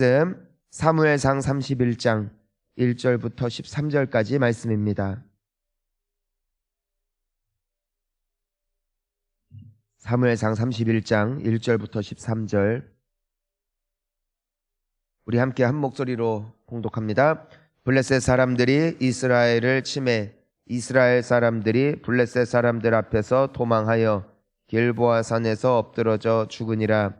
말씀 사무엘상 31장 1절부터 13절까지 말씀입니다. 사무엘상 31장 1절부터 13절 우리 함께 한 목소리로 봉독합니다. 블레셋 사람들이 이스라엘을 치매 이스라엘 사람들이 블레셋 사람들 앞에서 도망하여 길보아 산에서 엎드러져 죽으니라.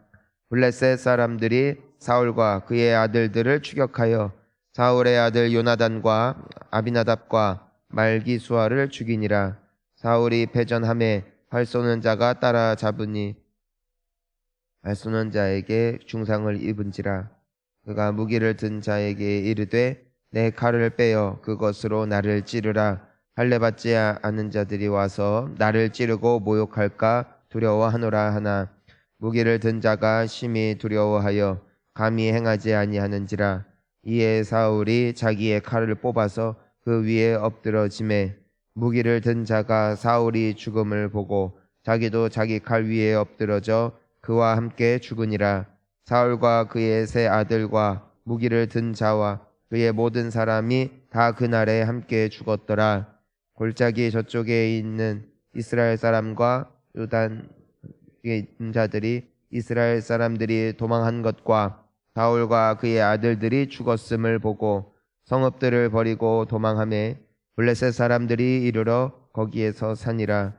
블레셋 사람들이 사울과 그의 아들들을 추격하여 사울의 아들 요나단과 아비나답과 말기수아를 죽이니라. 사울이 패전함에 활 쏘는 자가 따라잡으니 활 쏘는 자에게 중상을 입은지라. 그가 무기를 든 자에게 이르되 내 칼을 빼어 그것으로 나를 찌르라. 할례받지 않은 자들이 와서 나를 찌르고 모욕할까 두려워하노라 하나 무기를 든 자가 심히 두려워하여 감히 행하지 아니하는지라. 이에 사울이 자기의 칼을 뽑아서 그 위에 엎드러지매 무기를 든 자가 사울이 죽음을 보고 자기도 자기 칼 위에 엎드러져 그와 함께 죽으니라. 사울과 그의 세 아들과 무기를 든 자와 그의 모든 사람이 다 그날에 함께 죽었더라. 골짜기 저쪽에 있는 이스라엘 사람과 요단에 있는 자들이 이스라엘 사람들이 도망한 것과 사울과 그의 아들들이 죽었음을 보고 성읍들을 버리고 도망하며 블레셋 사람들이 이르러 거기에서 사니라.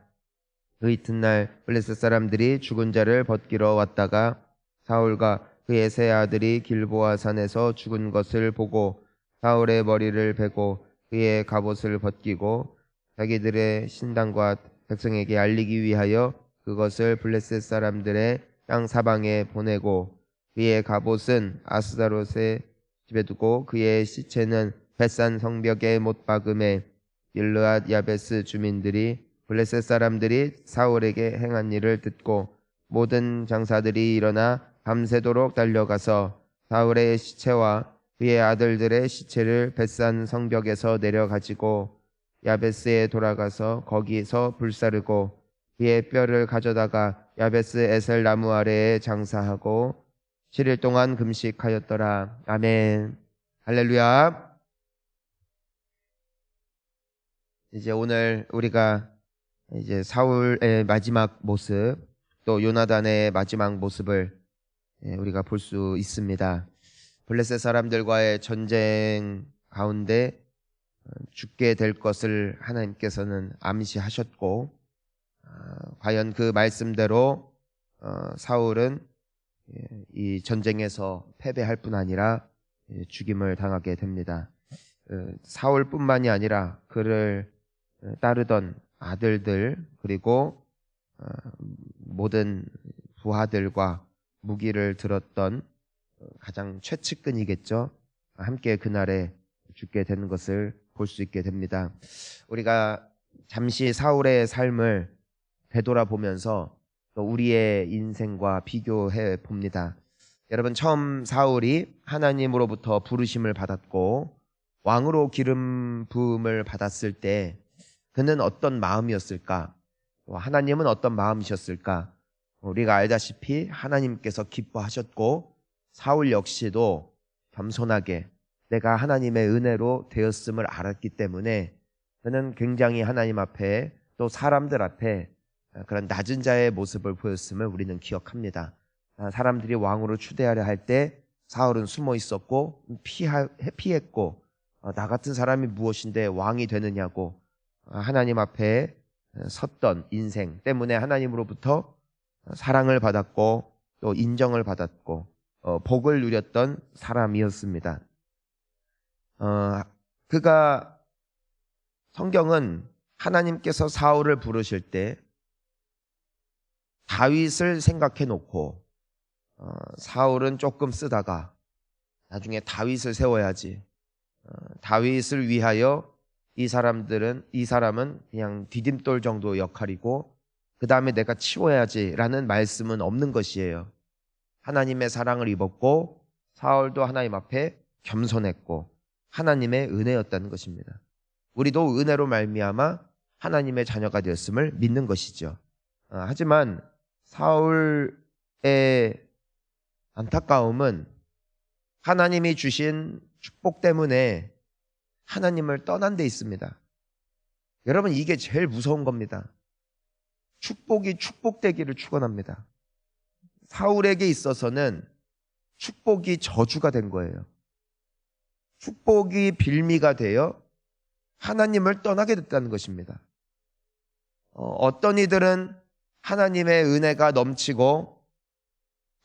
그 이튿날 블레셋 사람들이 죽은 자를 벗기러 왔다가 사울과 그의 세 아들이 길보아 산에서 죽은 것을 보고 사울의 머리를 베고 그의 갑옷을 벗기고 자기들의 신당과 백성에게 알리기 위하여 그것을 블레셋 사람들의 땅 사방에 보내고 그의 갑옷은 아스다롯의 집에 두고 그의 시체는 벳산 성벽에 못 박음에 길르앗 야베스 주민들이 블레셋 사람들이 사울에게 행한 일을 듣고 모든 장사들이 일어나 밤새도록 달려가서 사울의 시체와 그의 아들들의 시체를 벳산 성벽에서 내려가지고 야베스에 돌아가서 거기서 불사르고 그의 뼈를 가져다가 야베스 에셀 나무 아래에 장사하고 7일 동안 금식하였더라. 아멘. 할렐루야. 이제 오늘 우리가 이제 사울의 마지막 모습 또 요나단의 마지막 모습을 우리가 볼 수 있습니다. 블레셋 사람들과의 전쟁 가운데 죽게 될 것을 하나님께서는 암시하셨고 과연 그 말씀대로 사울은 이 전쟁에서 패배할 뿐 아니라 죽임을 당하게 됩니다. 사울뿐만이 아니라 그를 따르던 아들들 그리고 모든 부하들과 무기를 들었던 가장 최측근이겠죠. 함께 그날에 죽게 되는 것을 볼 수 있게 됩니다. 우리가 잠시 사울의 삶을 되돌아보면서 또 우리의 인생과 비교해 봅니다. 여러분, 처음 사울이 하나님으로부터 부르심을 받았고 왕으로 기름 부음을 받았을 때 그는 어떤 마음이었을까? 하나님은 어떤 마음이셨을까? 우리가 알다시피 하나님께서 기뻐하셨고 사울 역시도 겸손하게 내가 하나님의 은혜로 되었음을 알았기 때문에 그는 굉장히 하나님 앞에 또 사람들 앞에 그런 낮은 자의 모습을 보였음을 우리는 기억합니다. 사람들이 왕으로 추대하려 할 때 사울은 숨어 있었고 피했고 나 같은 사람이 무엇인데 왕이 되느냐고 하나님 앞에 섰던 인생 때문에 하나님으로부터 사랑을 받았고 또 인정을 받았고 복을 누렸던 사람이었습니다. 그가 성경은 하나님께서 사울을 부르실 때 다윗을 생각해 놓고 사울은 조금 쓰다가 나중에 다윗을 세워야지. 다윗을 위하여 이 사람은 그냥 디딤돌 정도 역할이고 그 다음에 내가 치워야지라는 말씀은 없는 것이에요. 하나님의 사랑을 입었고 사울도 하나님 앞에 겸손했고 하나님의 은혜였다는 것입니다. 우리도 은혜로 말미암아 하나님의 자녀가 되었음을 믿는 것이죠. 하지만 사울의 안타까움은 하나님이 주신 축복 때문에 하나님을 떠난 데 있습니다. 여러분, 이게 제일 무서운 겁니다. 축복이 축복되기를 축원합니다. 사울에게 있어서는 축복이 저주가 된 거예요. 축복이 빌미가 되어 하나님을 떠나게 됐다는 것입니다. 어떤 이들은 하나님의 은혜가 넘치고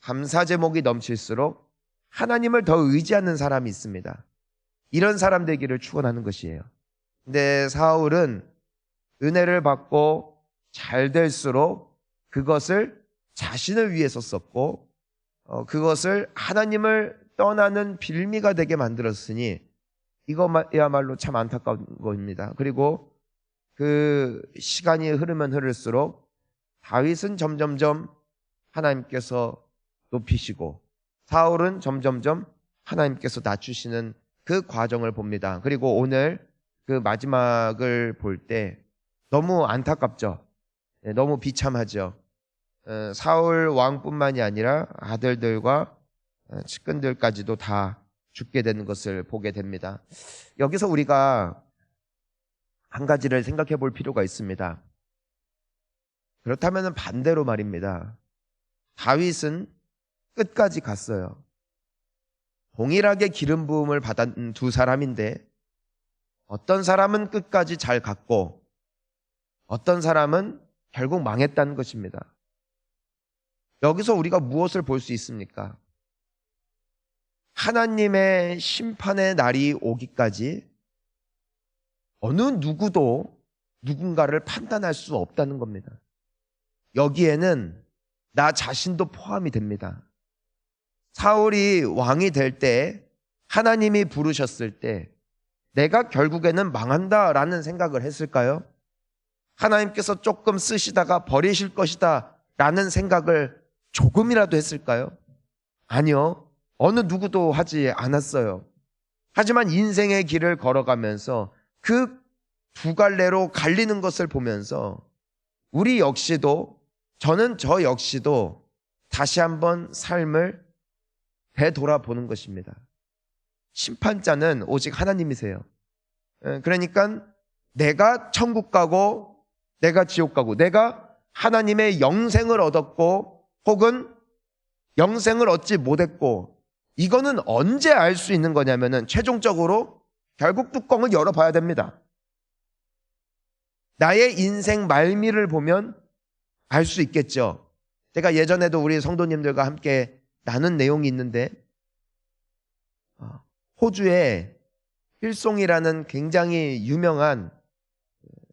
감사 제목이 넘칠수록 하나님을 더 의지하는 사람이 있습니다. 이런 사람 되기를 축원하는 것이에요. 근데 사울은 은혜를 받고 잘 될수록 그것을 자신을 위해서 썼고 그것을 하나님을 떠나는 빌미가 되게 만들었으니 이것야말로 참 안타까운 겁니다. 그리고 그 시간이 흐르면 흐를수록 다윗은 점점점 하나님께서 높이시고 사울은 점점점 하나님께서 낮추시는 그 과정을 봅니다. 그리고 오늘 그 마지막을 볼 때 너무 안타깝죠. 너무 비참하죠. 사울 왕뿐만이 아니라 아들들과 측근들까지도 다 죽게 되는 것을 보게 됩니다. 여기서 우리가 한 가지를 생각해 볼 필요가 있습니다. 그렇다면 반대로 말입니다. 다윗은 끝까지 갔어요. 동일하게 기름 부음을 받은 두 사람인데 어떤 사람은 끝까지 잘 갔고 어떤 사람은 결국 망했다는 것입니다. 여기서 우리가 무엇을 볼 수 있습니까? 하나님의 심판의 날이 오기까지 어느 누구도 누군가를 판단할 수 없다는 겁니다. 여기에는 나 자신도 포함이 됩니다. 사울이 왕이 될 때 하나님이 부르셨을 때 내가 결국에는 망한다라는 생각을 했을까요? 하나님께서 조금 쓰시다가 버리실 것이다 라는 생각을 조금이라도 했을까요? 아니요. 어느 누구도 하지 않았어요. 하지만 인생의 길을 걸어가면서 그 두 갈래로 갈리는 것을 보면서 우리 역시도, 저는 저 역시도 다시 한번 삶을 되돌아보는 것입니다. 심판자는 오직 하나님이세요. 그러니까 내가 천국 가고 내가 지옥 가고 내가 하나님의 영생을 얻었고 혹은 영생을 얻지 못했고 이거는 언제 알 수 있는 거냐면은 최종적으로 결국 뚜껑을 열어봐야 됩니다. 나의 인생 말미를 보면 알 수 있겠죠. 제가 예전에도 우리 성도님들과 함께 나눈 내용이 있는데 호주에 힐송이라는 굉장히 유명한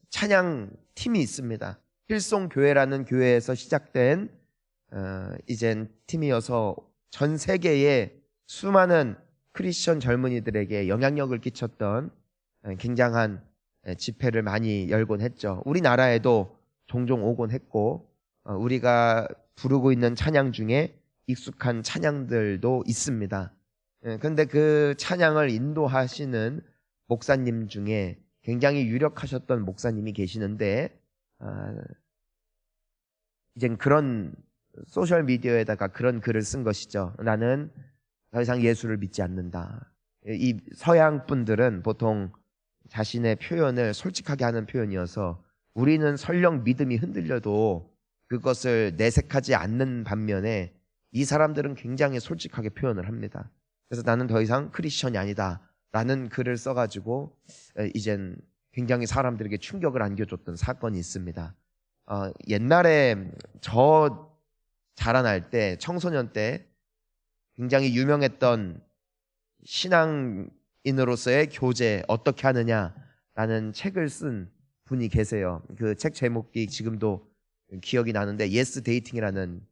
찬양 팀이 있습니다. 힐송 교회라는 교회에서 시작된 이젠 팀이어서 전 세계의 수많은 크리스천 젊은이들에게 영향력을 끼쳤던 굉장한 집회를 많이 열곤 했죠. 우리나라에도 종종 오곤 했고 우리가 부르고 있는 찬양 중에 익숙한 찬양들도 있습니다. 그런데 그 찬양을 인도하시는 목사님 중에 굉장히 유력하셨던 목사님이 계시는데 이젠 그런 소셜미디어에다가 그런 글을 쓴 것이죠. 나는 더 이상 예수를 믿지 않는다. 이 서양 분들은 보통 자신의 표현을 솔직하게 하는 표현이어서 우리는 설령 믿음이 흔들려도 그것을 내색하지 않는 반면에 이 사람들은 굉장히 솔직하게 표현을 합니다. 그래서 나는 더 이상 크리스천이 아니다 라는 글을 써가지고 이젠 굉장히 사람들에게 충격을 안겨줬던 사건이 있습니다. 옛날에 저 자라날 때 청소년 때 굉장히 유명했던 신앙인으로서의 교제 어떻게 하느냐라는 책을 쓴 분이 계세요. 그 책 제목이 지금도 기억이 나는데 예스 데이팅이라는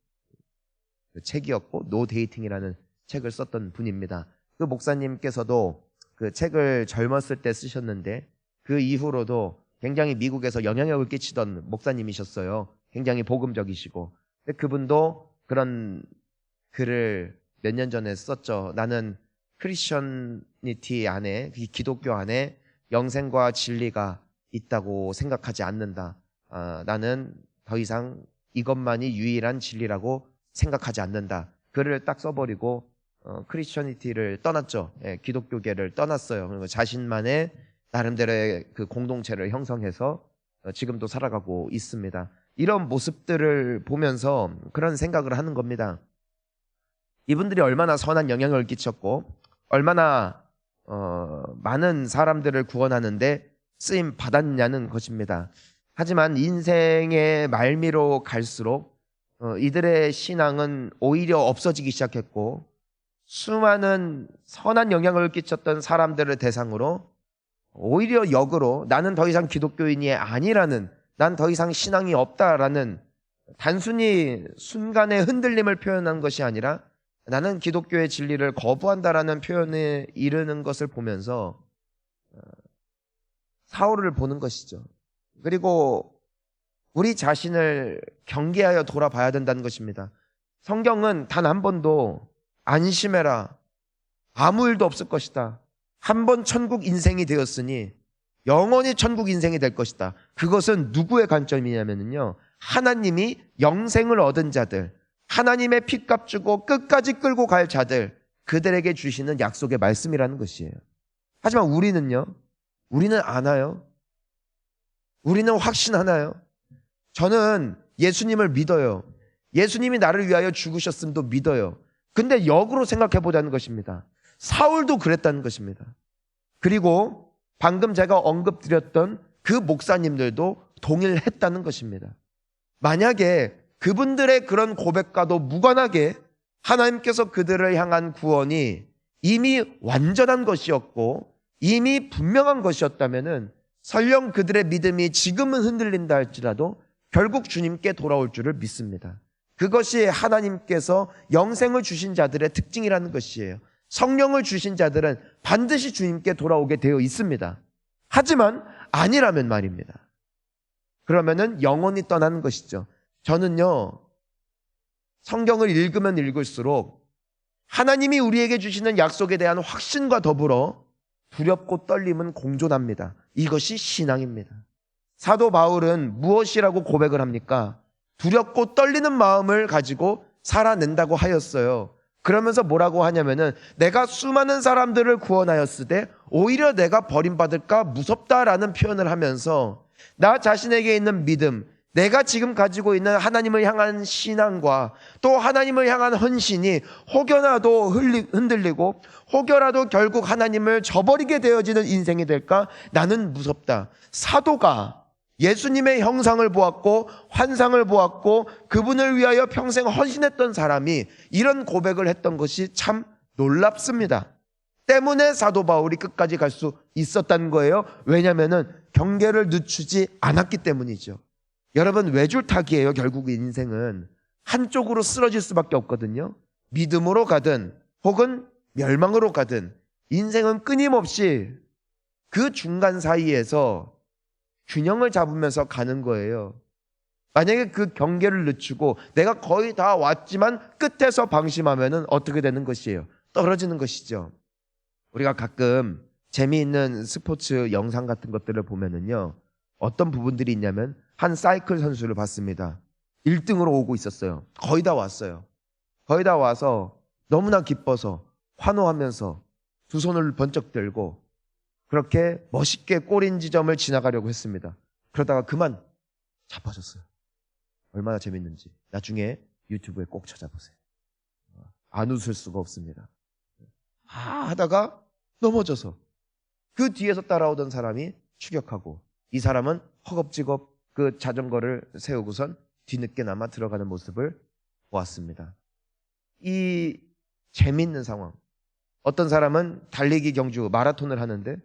책이었고 노 데이팅이라는 책을 썼던 분입니다. 그 목사님께서도 그 책을 젊었을 때 쓰셨는데 그 이후로도 굉장히 미국에서 영향력을 끼치던 목사님이셨어요. 굉장히 복음적이시고. 근데 그분도 그런 글을 몇 년 전에 썼죠. 나는 크리스천니티 안에, 기독교 안에 영생과 진리가 있다고 생각하지 않는다. 나는 더 이상 이것만이 유일한 진리라고 생각하지 않는다. 글을 딱 써버리고 크리스천니티를 떠났죠. 예, 기독교계를 떠났어요. 그리고 자신만의 나름대로의 그 공동체를 형성해서 지금도 살아가고 있습니다. 이런 모습들을 보면서 그런 생각을 하는 겁니다. 이분들이 얼마나 선한 영향을 끼쳤고 얼마나 많은 사람들을 구원하는데 쓰임 받았냐는 것입니다. 하지만 인생의 말미로 갈수록 이들의 신앙은 오히려 없어지기 시작했고 수많은 선한 영향을 끼쳤던 사람들을 대상으로 오히려 역으로 나는 더 이상 기독교인이 아니라는, 난 더 이상 신앙이 없다라는 단순히 순간의 흔들림을 표현한 것이 아니라 나는 기독교의 진리를 거부한다라는 표현에 이르는 것을 보면서 사울을 보는 것이죠. 그리고 우리 자신을 경계하여 돌아봐야 된다는 것입니다. 성경은 단 한 번도 안심해라, 아무 일도 없을 것이다, 한 번 천국 인생이 되었으니 영원히 천국 인생이 될 것이다. 그것은 누구의 관점이냐면요, 하나님이 영생을 얻은 자들, 하나님의 핏값 주고 끝까지 끌고 갈 자들, 그들에게 주시는 약속의 말씀이라는 것이에요. 하지만 우리는요, 우리는 아나요? 우리는 확신하나요? 저는 예수님을 믿어요. 예수님이 나를 위하여 죽으셨음도 믿어요. 근데 역으로 생각해 보자는 것입니다. 사울도 그랬다는 것입니다. 그리고 방금 제가 언급드렸던 그 목사님들도 동일했다는 것입니다. 만약에 그분들의 그런 고백과도 무관하게 하나님께서 그들을 향한 구원이 이미 완전한 것이었고 이미 분명한 것이었다면은 설령 그들의 믿음이 지금은 흔들린다 할지라도 결국 주님께 돌아올 줄을 믿습니다. 그것이 하나님께서 영생을 주신 자들의 특징이라는 것이에요. 성령을 주신 자들은 반드시 주님께 돌아오게 되어 있습니다. 하지만 아니라면 말입니다. 그러면은 영원히 떠나는 것이죠. 저는요, 성경을 읽으면 읽을수록 하나님이 우리에게 주시는 약속에 대한 확신과 더불어 두렵고 떨림은 공존합니다. 이것이 신앙입니다. 사도 바울은 무엇이라고 고백을 합니까? 두렵고 떨리는 마음을 가지고 살아낸다고 하였어요. 그러면서 뭐라고 하냐면은 내가 수많은 사람들을 구원하였으되 오히려 내가 버림받을까 무섭다라는 표현을 하면서 나 자신에게 있는 믿음, 내가 지금 가지고 있는 하나님을 향한 신앙과 또 하나님을 향한 헌신이 혹여나도 흔들리고 혹여라도 결국 하나님을 저버리게 되어지는 인생이 될까? 나는 무섭다. 사도가 예수님의 형상을 보았고 환상을 보았고 그분을 위하여 평생 헌신했던 사람이 이런 고백을 했던 것이 참 놀랍습니다. 때문에 사도 바울이 끝까지 갈 수 있었다는 거예요. 왜냐하면 경계를 늦추지 않았기 때문이죠. 여러분, 외줄타기예요. 결국 인생은 한쪽으로 쓰러질 수밖에 없거든요. 믿음으로 가든 혹은 멸망으로 가든 인생은 끊임없이 그 중간 사이에서 균형을 잡으면서 가는 거예요. 만약에 그 경계를 늦추고 내가 거의 다 왔지만 끝에서 방심하면 어떻게 되는 것이에요? 떨어지는 것이죠. 우리가 가끔 재미있는 스포츠 영상 같은 것들을 보면은요, 어떤 부분들이 있냐면 한 사이클 선수를 봤습니다. 1등으로 오고 있었어요. 거의 다 왔어요. 거의 다 와서 너무나 기뻐서 환호하면서 두 손을 번쩍 들고 그렇게 멋있게 골인 지점을 지나가려고 했습니다. 그러다가 그만 자빠졌어요. 얼마나 재밌는지 나중에 유튜브에 꼭 찾아보세요. 안 웃을 수가 없습니다. 하다가 넘어져서 그 뒤에서 따라오던 사람이 추격하고 이 사람은 허겁지겁 그 자전거를 세우고선 뒤늦게나마 들어가는 모습을 보았습니다. 이 재미있는 상황, 어떤 사람은 달리기 경주 마라톤을 하는데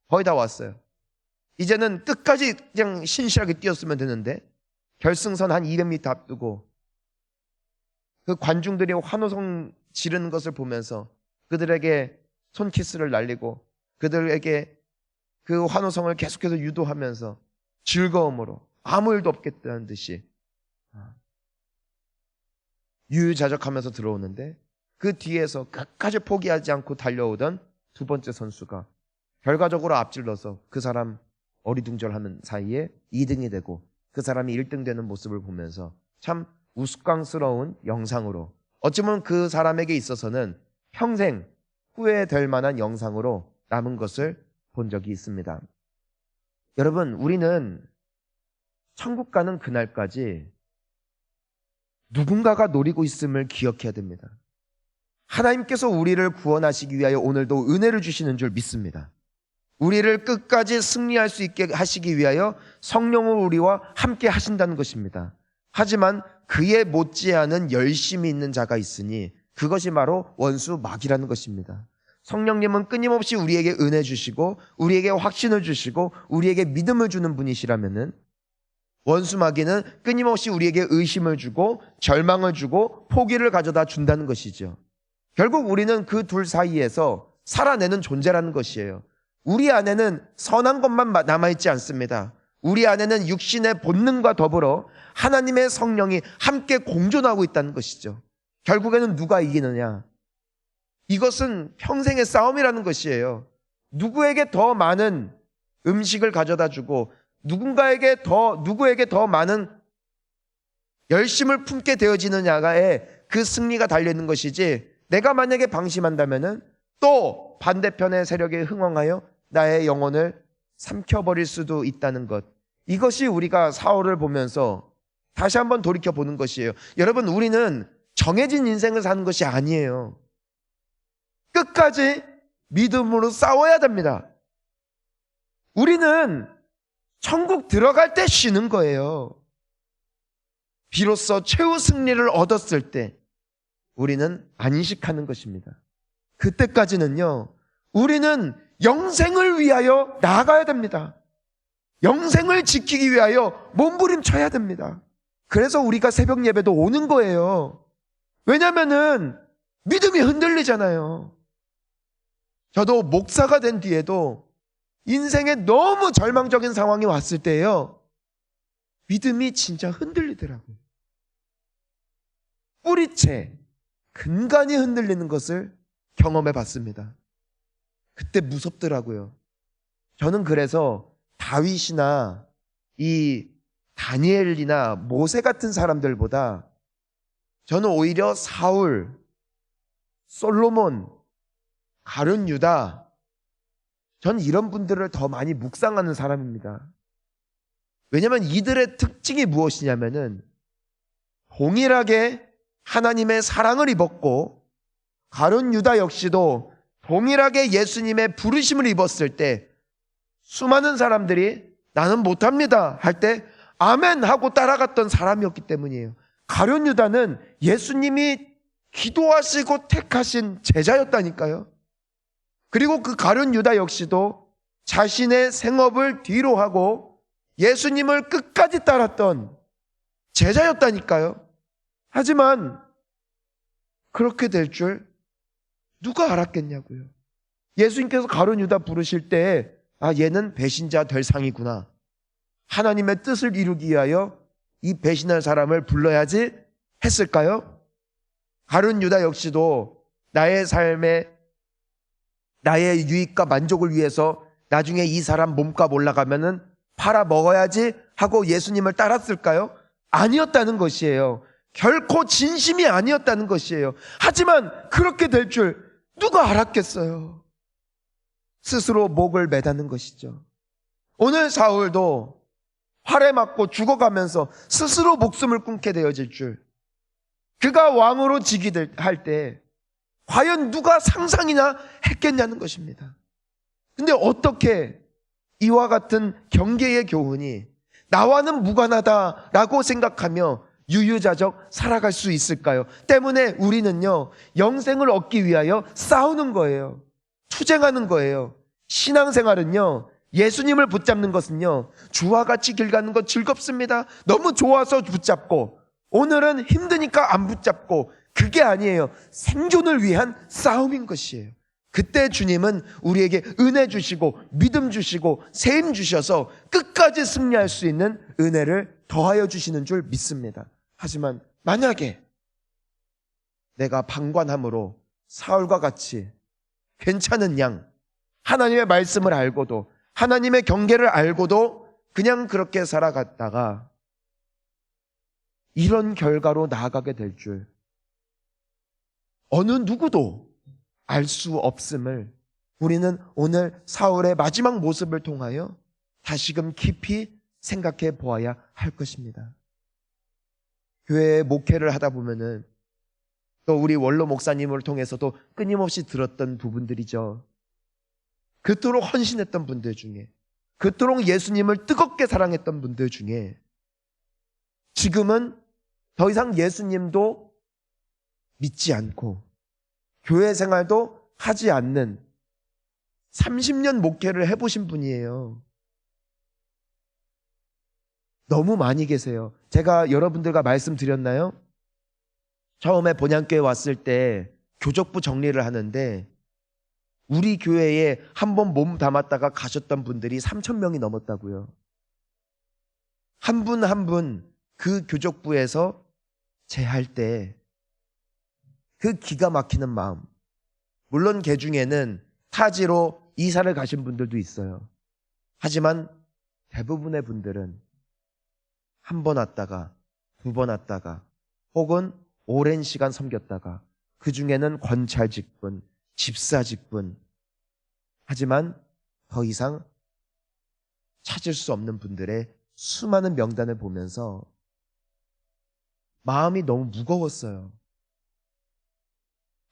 거의 다 왔어요. 이제는 끝까지 그냥 신실하게 뛰었으면 되는데 결승선 한 200m 앞두고 그 관중들이 환호성 지르는 것을 보면서 그들에게 손키스를 날리고 그들에게 그 환호성을 계속해서 유도하면서 즐거움으로 아무 일도 없겠다는 듯이 유유자적하면서 들어오는데 그 뒤에서 끝까지 포기하지 않고 달려오던 두 번째 선수가 결과적으로 앞질러서 그 사람 어리둥절하는 사이에 2등이 되고 그 사람이 1등 되는 모습을 보면서 참 우스꽝스러운 영상으로, 어찌 보면 그 사람에게 있어서는 평생 후회될 만한 영상으로 남은 것을 본 적이 있습니다. 여러분, 우리는 천국 가는 그날까지 누군가가 노리고 있음을 기억해야 됩니다. 하나님께서 우리를 구원하시기 위하여 오늘도 은혜를 주시는 줄 믿습니다. 우리를 끝까지 승리할 수 있게 하시기 위하여 성령을 우리와 함께 하신다는 것입니다. 하지만 그에 못지않은 열심이 있는 자가 있으니 그것이 바로 원수 마귀라는 것입니다. 성령님은 끊임없이 우리에게 은혜 주시고 우리에게 확신을 주시고 우리에게 믿음을 주는 분이시라면은 원수 마귀는 끊임없이 우리에게 의심을 주고 절망을 주고 포기를 가져다 준다는 것이죠. 결국 우리는 그 둘 사이에서 살아내는 존재라는 것이에요. 우리 안에는 선한 것만 남아있지 않습니다. 우리 안에는 육신의 본능과 더불어 하나님의 성령이 함께 공존하고 있다는 것이죠. 결국에는 누가 이기느냐? 이것은 평생의 싸움이라는 것이에요. 누구에게 더 많은 음식을 가져다 주고 누구에게 더 많은 열심을 품게 되어지느냐에 그 승리가 달려있는 것이지, 내가 만약에 방심한다면은 또 반대편의 세력에 흥황하여 나의 영혼을 삼켜버릴 수도 있다는 것. 이것이 우리가 사울을 보면서 다시 한번 돌이켜보는 것이에요. 여러분, 우리는 정해진 인생을 사는 것이 아니에요. 끝까지 믿음으로 싸워야 됩니다. 우리는 천국 들어갈 때 쉬는 거예요. 비로소 최후 승리를 얻었을 때 우리는 안식하는 것입니다. 그때까지는요, 우리는 영생을 위하여 나아가야 됩니다. 영생을 지키기 위하여 몸부림쳐야 됩니다. 그래서 우리가 새벽 예배도 오는 거예요. 왜냐면은 믿음이 흔들리잖아요. 저도 목사가 된 뒤에도 인생에 너무 절망적인 상황이 왔을 때예요, 믿음이 진짜 흔들리더라고요. 뿌리채, 근간이 흔들리는 것을 경험해 봤습니다. 그때 무섭더라고요. 저는 그래서 다윗이나 이 다니엘이나 모세 같은 사람들보다 저는 오히려 사울, 솔로몬, 가룟 유다, 전 이런 분들을 더 많이 묵상하는 사람입니다. 왜냐하면 이들의 특징이 무엇이냐면은 동일하게 하나님의 사랑을 입었고, 가룟 유다 역시도 동일하게 예수님의 부르심을 입었을 때 수많은 사람들이 나는 못합니다 할 때 아멘 하고 따라갔던 사람이었기 때문이에요. 가룟 유다는 예수님이 기도하시고 택하신 제자였다니까요. 그리고 그 가룟 유다 역시도 자신의 생업을 뒤로 하고 예수님을 끝까지 따랐던 제자였다니까요. 하지만 그렇게 될 줄 누가 알았겠냐고요. 예수님께서 가룟 유다 부르실 때 얘는 배신자 될 상이구나, 하나님의 뜻을 이루기 위하여 이 배신할 사람을 불러야지 했을까요? 가룟 유다 역시도 나의 삶에 나의 유익과 만족을 위해서 나중에 이 사람 몸값 올라가면은 팔아 먹어야지 하고 예수님을 따랐을까요? 아니었다는 것이에요. 결코 진심이 아니었다는 것이에요. 하지만 그렇게 될 줄 누가 알았겠어요? 스스로 목을 매다는 것이죠. 오늘 사울도 활에 맞고 죽어가면서 스스로 목숨을 끊게 되어질 줄, 그가 왕으로 즉위 할 때 과연 누가 상상이나 했겠냐는 것입니다. 근데 어떻게 이와 같은 경계의 교훈이 나와는 무관하다라고 생각하며 유유자적 살아갈 수 있을까요? 때문에 우리는요, 영생을 얻기 위하여 싸우는 거예요. 투쟁하는 거예요. 신앙생활은요, 예수님을 붙잡는 것은요, 주와 같이 길 가는 것 즐겁습니다. 너무 좋아서 붙잡고, 오늘은 힘드니까 안 붙잡고, 그게 아니에요. 생존을 위한 싸움인 것이에요. 그때 주님은 우리에게 은혜 주시고 믿음 주시고 세임 주셔서 끝까지 승리할 수 있는 은혜를 더하여 주시는 줄 믿습니다. 하지만 만약에 내가 방관함으로 사울과 같이 괜찮은 양, 하나님의 말씀을 알고도 하나님의 경계를 알고도 그냥 그렇게 살아갔다가 이런 결과로 나아가게 될 줄 어느 누구도 알 수 없음을 우리는 오늘 사울의 마지막 모습을 통하여 다시금 깊이 생각해 보아야 할 것입니다. 교회에 목회를 하다 보면은 또 우리 원로 목사님을 통해서도 끊임없이 들었던 부분들이죠. 그토록 헌신했던 분들 중에, 그토록 예수님을 뜨겁게 사랑했던 분들 중에 지금은 더 이상 예수님도 믿지 않고 교회 생활도 하지 않는 30년 목회를 해보신 분이에요. 너무 많이 계세요. 제가 여러분들과 말씀드렸나요? 처음에 본향교회 왔을 때 교적부 정리를 하는데 우리 교회에 한 번 몸 담았다가 가셨던 분들이 3,000명이 넘었다고요. 한 분 한 분 그 교적부에서 제할 때 그 기가 막히는 마음, 물론 그 중에는 타지로 이사를 가신 분들도 있어요. 하지만 대부분의 분들은 한 번 왔다가 두 번 왔다가 혹은 오랜 시간 섬겼다가 그 중에는 권찰 직분, 집사 직분, 하지만 더 이상 찾을 수 없는 분들의 수많은 명단을 보면서 마음이 너무 무거웠어요.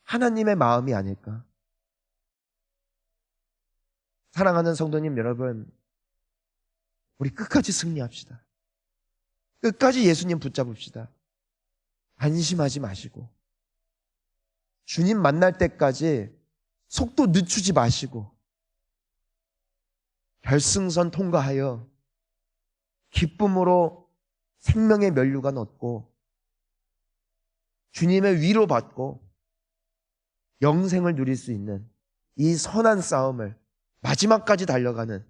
하나님의 마음이 아닐까? 사랑하는 성도님 여러분, 우리 끝까지 승리합시다. 끝까지 예수님 붙잡읍시다. 안심하지 마시고 주님 만날 때까지 속도 늦추지 마시고 결승선 통과하여 기쁨으로 생명의 면류관 얻고 주님의 위로 받고 영생을 누릴 수 있는 이 선한 싸움을 마지막까지 달려가는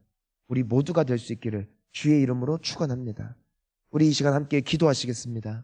우리 모두가 될 수 있기를 주의 이름으로 축원합니다. 우리 이 시간 함께 기도하시겠습니다.